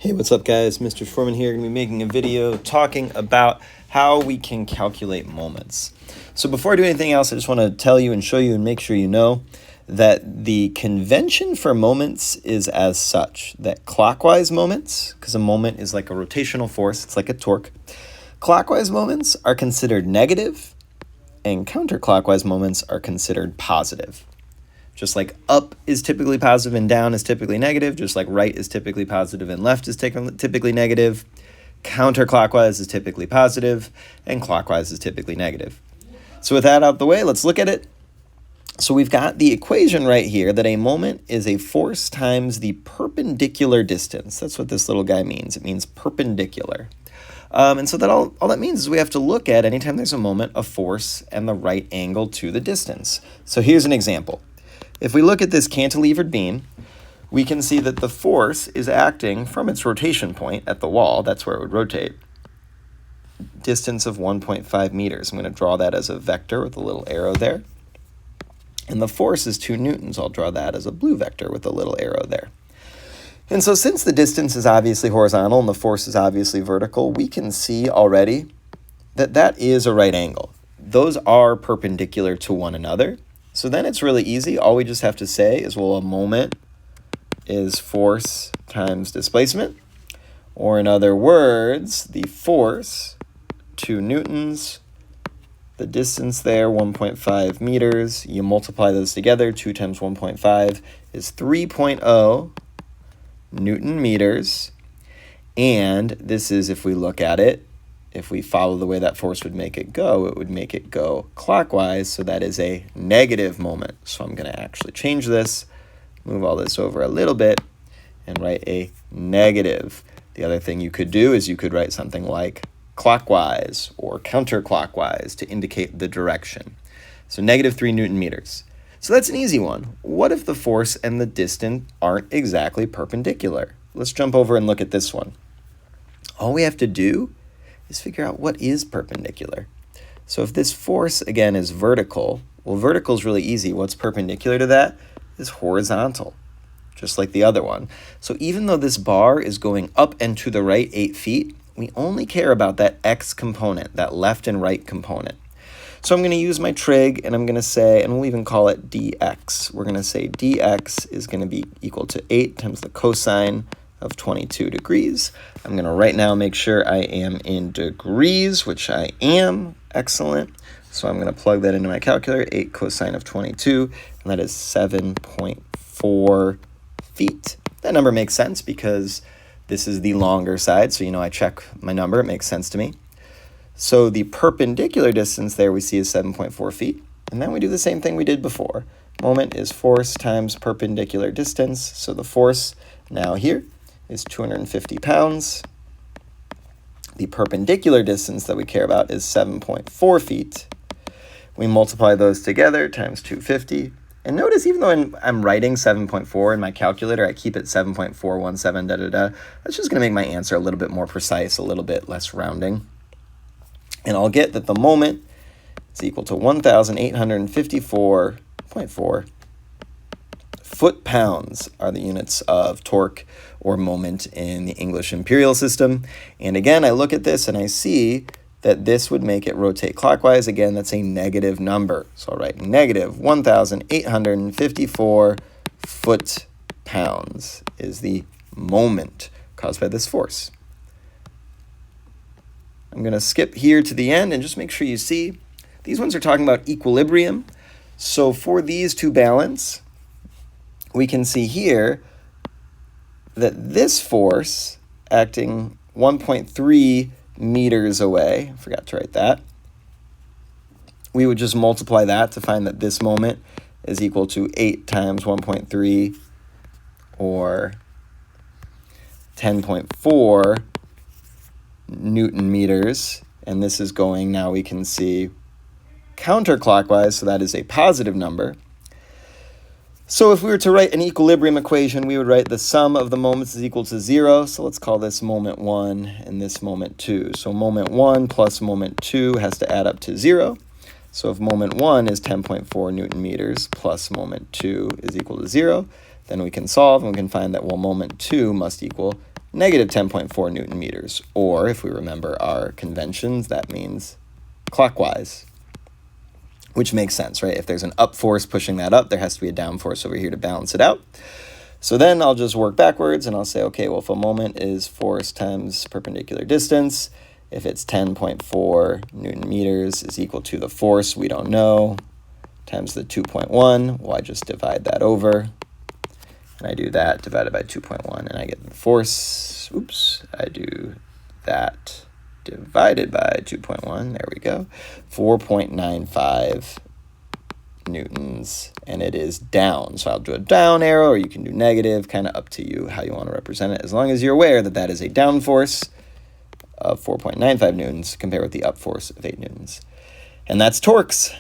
Hey, what's up guys? Mr. Foreman here, going to be making a video talking about how we can calculate moments. So before I do anything else, I just want to tell you and show you and make sure you know that the convention for moments is as such, that clockwise moments, because a moment is like a rotational force, it's like a torque, clockwise moments are considered negative and counterclockwise moments are considered positive. Just like up is typically positive and down is typically negative, just like right is typically positive and left is typically negative, counterclockwise is typically positive, and clockwise is typically negative. So with that out the way, let's look at it. So we've got the equation right here that a moment is a force times the perpendicular distance. That's what this little guy means. It means perpendicular. And so that all that means is we have to look at, anytime there's a moment, a force and the right angle to the distance. So here's an example. If we look at this cantilevered beam, we can see that the force is acting from its rotation point at the wall, that's where it would rotate, distance of 1.5 meters. I'm going to draw that as a vector with a little arrow there. And the force is 2 newtons. I'll draw that as a blue vector with a little arrow there. And so since the distance is obviously horizontal and the force is obviously vertical, we can see already that that is a right angle. Those are perpendicular to one another. So then it's really easy. All we just have to say is, well, a moment is force times displacement. Or in other words, the force, 2 newtons, the distance there, 1.5 meters. You multiply those together, 2 times 1.5 is 3.0 Newton meters. And this is, if we look at it, if we follow the way that force would make it would make it go clockwise, so that is a negative moment. So I'm going to actually change this, move all this over a little bit, and write a negative. The other thing you could do is you could write something like clockwise or counterclockwise to indicate the direction. So negative 3 Newton meters. So that's an easy one. What if the force and the distance aren't exactly perpendicular? Let's jump over and look at this one. All we have to do is figure out what is perpendicular. So if this force, again, is vertical, well, vertical is really easy. What's perpendicular to that is horizontal, just like the other one. So even though this bar is going up and to the right 8 feet, we only care about that x component, that left and right component. So I'm going to use my trig, and I'm going to say, and we'll even call it dx. We're going to say dx is going to be equal to 8 times the cosine of 22 degrees. I'm going to right now make sure I am in degrees, which I am. Excellent. So I'm going to plug that into my calculator, 8 cosine of 22, and that is 7.4 feet. That number makes sense because this is the longer side, so I check my number, it makes sense to me. So the perpendicular distance there we see is 7.4 feet, and then we do the same thing we did before. Moment is force times perpendicular distance, so the force now here is 250 pounds. The perpendicular distance that we care about is 7.4 feet. We multiply those together times 250. And notice, even though I'm writing 7.4 in my calculator, I keep it 7.417, That's just going to make my answer a little bit more precise, a little bit less rounding. And I'll get that the moment is equal to 1,854.4 foot-pounds are the units of torque or moment in the English imperial system. And again, I look at this and I see that this would make it rotate clockwise. Again, that's a negative number. So I'll write negative 1,854 foot-pounds is the moment caused by this force. I'm going to skip here to the end and just make sure you see these ones are talking about equilibrium. So for these to balance, we can see here that this force acting 1.3 meters away, I forgot to write that, we would just multiply that to find that this moment is equal to 8 times 1.3 or 10.4 Newton meters. And this is going, now we can see, counterclockwise, so that is a positive number. So if we were to write an equilibrium equation, we would write the sum of the moments is equal to 0. So let's call this moment 1 and this moment 2. So moment 1 plus moment 2 has to add up to 0. So if moment 1 is 10.4 Newton meters plus moment 2 is equal to 0, then we can solve and we can find that, well, moment 2 must equal negative 10.4 Newton meters. Or if we remember our conventions, that means clockwise, which makes sense, right? If there's an up force pushing that up, there has to be a down force over here to balance it out. So then I'll just work backwards and I'll say, okay, well, if a moment is force times perpendicular distance, if it's 10.4 Newton meters is equal to the force we don't know times the 2.1, well, I just divide that over. And I do that divided by 2.1, and I get the force. Oops, I do that divided by 2.1. There we go. 4.95 newtons, and it is down. So I'll do a down arrow, or you can do negative, kind of up to you how you want to represent it, as long as you're aware that that is a down force of 4.95 newtons compared with the up force of 8 newtons. And that's torques.